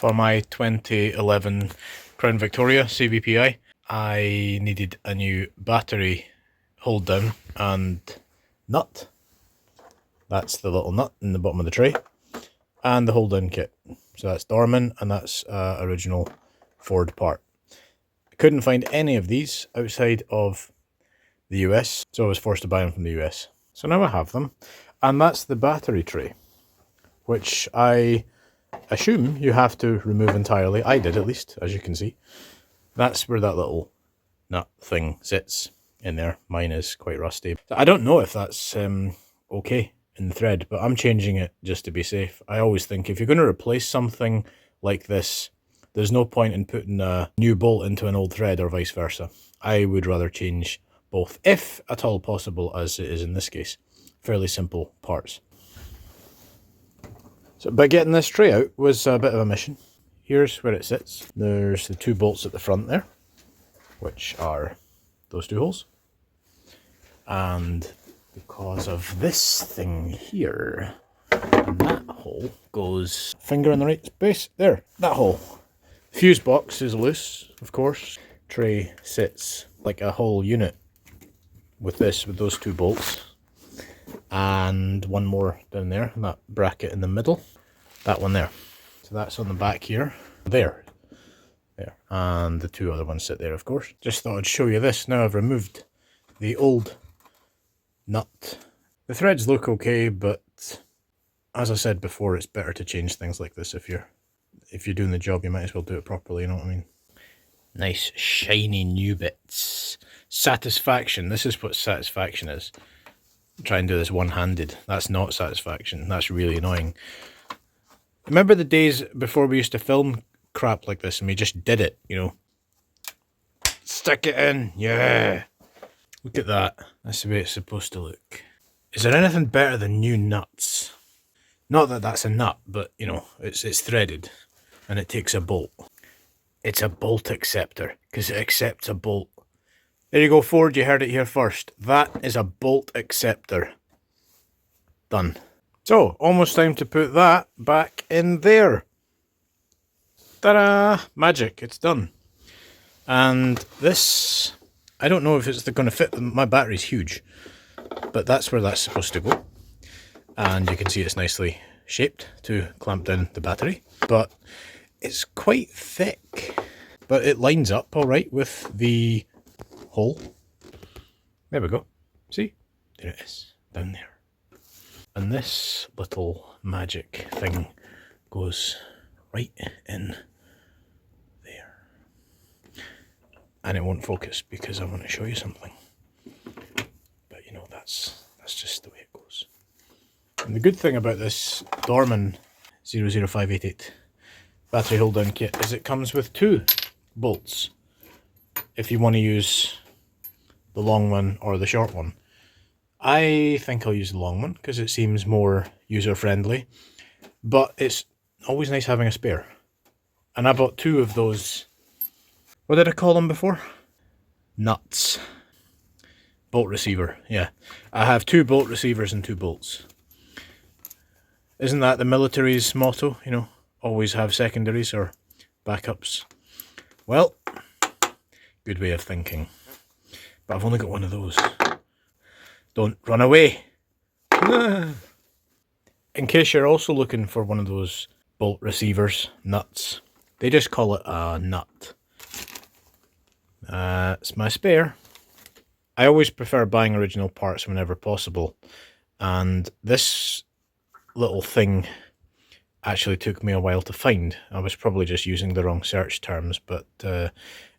For my 2011 Crown Victoria CVPI, I needed a new battery hold down and nut. That's the little nut in the bottom of the tray. And the hold down kit. So that's Dorman, and that's original Ford part. I couldn't find any of these outside of the US, so I was forced to buy them from the US. So now I have them, and that's the battery tray, which I assume you have to remove entirely. I did, at least, as you can see. That's where that little nut thing sits in there. Mine is quite rusty. I don't know if that's okay in the thread, but I'm changing it just to be safe. I always think if you're going to replace something like this, there's no point in putting a new bolt into an old thread or vice versa. I would rather change both, if at all possible, as it is in this case. Fairly simple parts. So, but getting this tray out was a bit of a mission. Here's where it sits. There's the two bolts at the front there, which are those two holes. And because of this thing here, and that hole goes finger in the right space. There, that hole. Fuse box is loose, of course. Tray sits like a whole unit with those two bolts. And one more down there, and that bracket in the middle. That one there. So that's on the back here. There. And the two other ones sit there, of course. Just thought I'd show you this. Now I've removed the old nut. The threads look okay, but as I said before, it's better to change things like this. If you're doing the job, you might as well do it properly, you know what I mean? Nice shiny new bits. Satisfaction. This is what satisfaction is. Try and do this one-handed. That's not satisfaction. That's really annoying. Remember the days before we used to film crap like this and we just did it, you know? Stick it in. Yeah. Look at that. That's the way it's supposed to look. Is there anything better than new nuts? Not that that's a nut, but, you know, it's threaded and it takes a bolt. It's a bolt acceptor because it accepts a bolt. There you go, Ford, you heard it here first. That is a bolt acceptor. Done. So, almost time to put that back in there. Ta-da! Magic, it's done. And this, I don't know if it's going to fit. My battery's huge, but that's where that's supposed to go. And you can see it's nicely shaped to clamp down the battery. But it's quite thick. But it lines up all right with the hole. There we go. See? There it is. Down there. And this little magic thing goes right in there. And it won't focus because I want to show you something. But you know, that's just the way it goes. And the good thing about this Dorman 00588 battery hold down kit is it comes with two bolts if you want to use the long one or the short one. I think I'll use the long one because it seems more user friendly, but it's always nice having a spare. And I bought two of those, what did I call them before? Nuts. Bolt receiver, yeah. I have two bolt receivers and two bolts. Isn't that the military's motto, you know? Always have secondaries or backups. Well, good way of thinking. But I've only got one of those. Don't run away. In case you're also looking for one of those bolt receivers, nuts. They just call it a nut. It's my spare. I always prefer buying original parts whenever possible. And this little thing actually took me a while to find. I was probably just using the wrong search terms, but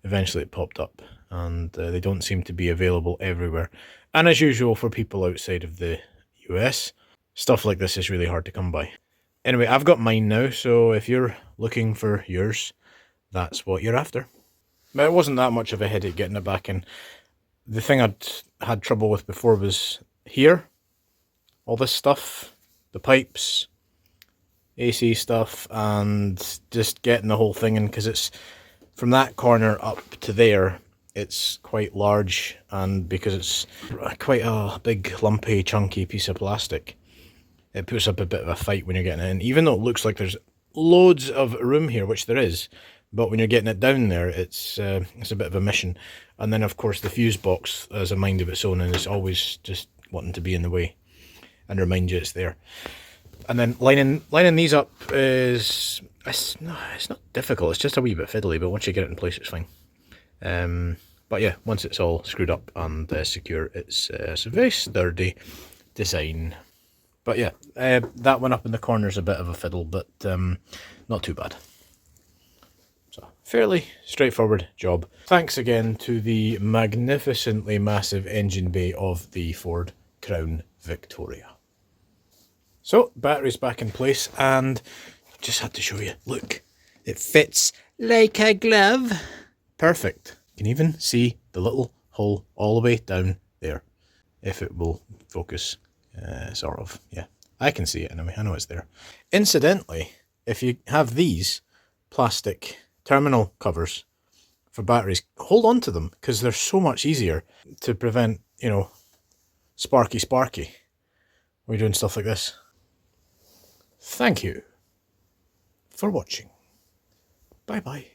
eventually it popped up. And they don't seem to be available everywhere. And as usual for people outside of the US, stuff like this is really hard to come by. Anyway, I've got mine now, so if you're looking for yours, that's what you're after. But it wasn't that much of a headache getting it back in. The thing I'd had trouble with before was here. All this stuff, the pipes, AC stuff, and just getting the whole thing in, because it's from that corner up to there. It's quite large, and because it's quite a big, lumpy, chunky piece of plastic, it puts up a bit of a fight when you're getting it in. Even though it looks like there's loads of room here, which there is, but when you're getting it down there, it's a bit of a mission. And then of course the fuse box has a mind of its own and is always just wanting to be in the way and remind you it's there. And then lining these up is, it's not difficult, it's just a wee bit fiddly, but once you get it in place it's fine. But yeah, once it's all screwed up and secure, it's a very sturdy design. But yeah, that one up in the corner is a bit of a fiddle, but not too bad. So, fairly straightforward job. Thanks again to the magnificently massive engine bay of the Ford Crown Victoria. So, battery's back in place, and just had to show you, look, it fits like a glove. Perfect. You can even see the little hole all the way down there, if it will focus, sort of. Yeah, I can see it anyway, I know it's there. Incidentally, if you have these plastic terminal covers for batteries, hold on to them, because they're so much easier to prevent, you know, sparky when you're doing stuff like this. Thank you for watching. Bye bye.